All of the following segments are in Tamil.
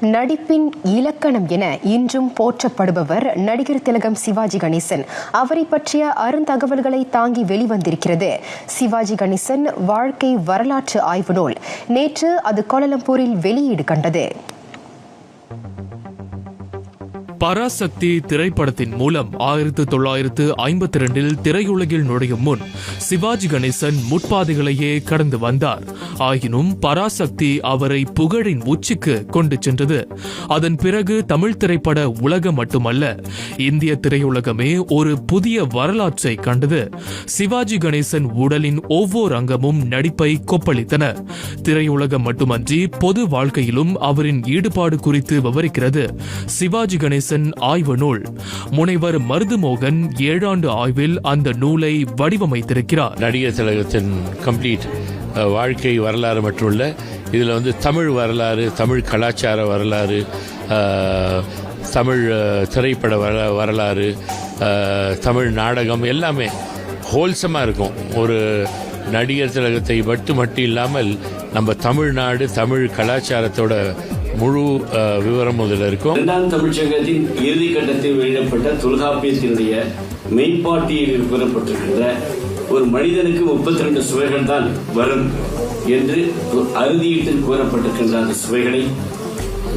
நடிப்பின் இலக்கணம் என இன்றும் போற்றப்படுபவர் நடிகர் திலகம் சிவாஜி கணேசன். அவரை பற்றிய அருந்தகவல்களை தாங்கி வெளிவந்திருக்கிறது சிவாஜி கணேசன் வாழ்க்கை வரலாற்று ஆய்வு நூல். நேற்று அது கோலாலம்பூரில் வெளியீடு கண்டது. பராசக்தி திரைப்படத்தின் மூலம் 1952 திரையுலகில் நுழையும் முன் சிவாஜி கணேசன் முட்பாதைகளையே கடந்து வந்தார். ஆயினும் பராசக்தி அவரை புகழின் உச்சிக்கு கொண்டு சென்றது. அதன் பிறகு தமிழ் திரைப்பட உலகம் மட்டுமல்ல, இந்திய திரையுலகமே ஒரு புதிய வரலாற்றை கண்டது. சிவாஜி கணேசன் உடலின் ஒவ்வொரு அங்கமும் நடிப்பை கொப்பளித்தன. திரையுலகம் மட்டுமன்றி பொது வாழ்க்கையிலும் அவரின் ஈடுபாடு குறித்து விவரிக்கிறது சிவாஜி கணேசன் ஆய்வு நூல். முனைவர் மருதுமோகன் 7 ஆண்டு ஆய்வில் அந்த நூலை வடிவமைத்திருக்கிறார். நடிகர் திலகத்தின் கம்ப்ளீட் வாழ்க்கை வரலாறு மட்டுமல்ல, இதில் தமிழ் வரலாறு, தமிழ் கலாச்சார வரலாறு, தமிழ் திரைப்பட வரலாறு, தமிழ் நாடகம் எல்லாமே ஹோல்சமாக இருக்கும். ஒரு நடிகர் திலகத்தை மட்டும் இல்லாமல் நம்ம தமிழ்நாடு, தமிழ் கலாச்சாரத்தோட முழு விவரம் இதில் இருக்கும். 2ஆம் தமிழ்ச்சங்கத்தின் இறுதி கட்டத்தில் வெளியிடப்பட்ட தொல்காப்பியத்தினுடைய மெய்ப்பாட்டியில் கூறப்பட்டிருக்கின்ற ஒரு மனிதனுக்கு 32 சுவைகள் தான் வரும் என்று அறுதியிட்டு கூறப்பட்டிருக்கின்ற அந்த சுவைகளை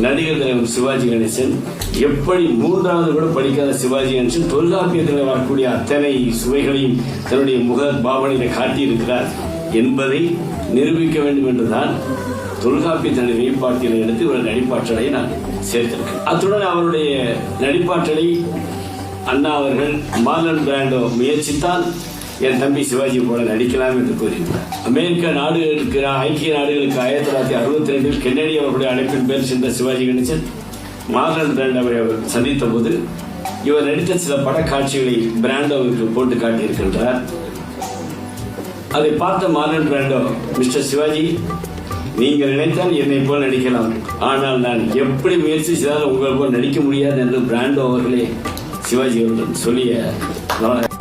நடிகர் திலகம் சிவாஜி கணேசன் எப்படி 3வது கூட படிக்காத சிவாஜி கணேசன் தொல்காப்பியத்தில் வரக்கூடிய அத்தனை சுவைகளையும் தன்னுடைய முக பாவனையை காட்டியிருக்கிறார் என்பதை நிரூபிக்க வேண்டும் என்றுதான் தொல்காப்பியத்தினுடைய மெய்ப்பாட்டியலை எடுத்து ஒரு நடிப்பாற்றலை நான் சேர்த்திருக்கேன். அத்துடன் அவருடைய நடிப்பாற்றலை அண்ணா அவர்கள் மார்லன் பிராண்டோ முயற்சித்தால் என் தம்பி சிவாஜி போல நடிக்கலாம் என்று கூறினார். அமெரிக்க நாடுகளுக்கு, ஐக்கிய நாடுகளுக்கு 1962 கென்னடி அவர்களுடைய அழைப்பின் பேர் சென்ற சிவாஜி கணேசன் மார்லன் பிராண்டோவை சந்தித்த போது இவர் நடித்த சில படக்காட்சிகளை பிராண்டோவுக்கு போட்டு காட்டியிருக்கின்றார். அதை பார்த்த மார்லன் பிராண்டோ, மிஸ்டர் சிவாஜி, நீங்கள் நினைத்தால் என்னை போல் நடிக்கலாம், ஆனால் நான் எப்படி முயற்சி செய்தாலும் உங்கள் போல் நடிக்க முடியாது என்று பிராண்டோ அவர்களே சிவாஜி அவர்கள் சொல்லிய.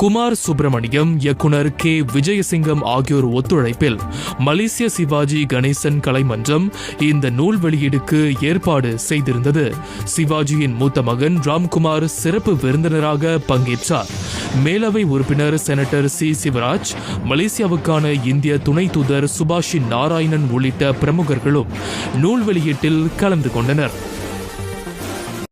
குமார் சுப்பிரமணியம், இயக்குனர் கே விஜயசிங்கம் ஆகியோர் ஒத்துழைப்பில் மலேசிய சிவாஜி கணேசன் கலைமன்றம் இந்த நூல் வெளியீடுக்கு ஏற்பாடு செய்திருந்தது. சிவாஜியின் மூத்த மகன் ராம்குமார் சிறப்பு விருந்தினராக பங்கேற்றார். மேலவை உறுப்பினர் செனட்டர் சி சிவராஜ், மலேசியாவுக்கான இந்திய துணை தூதர் சுபாஷி நாராயணன் உள்ளிட்ட பிரமுகர்களும் நூல் வெளியீட்டில் கலந்து கொண்டனர்.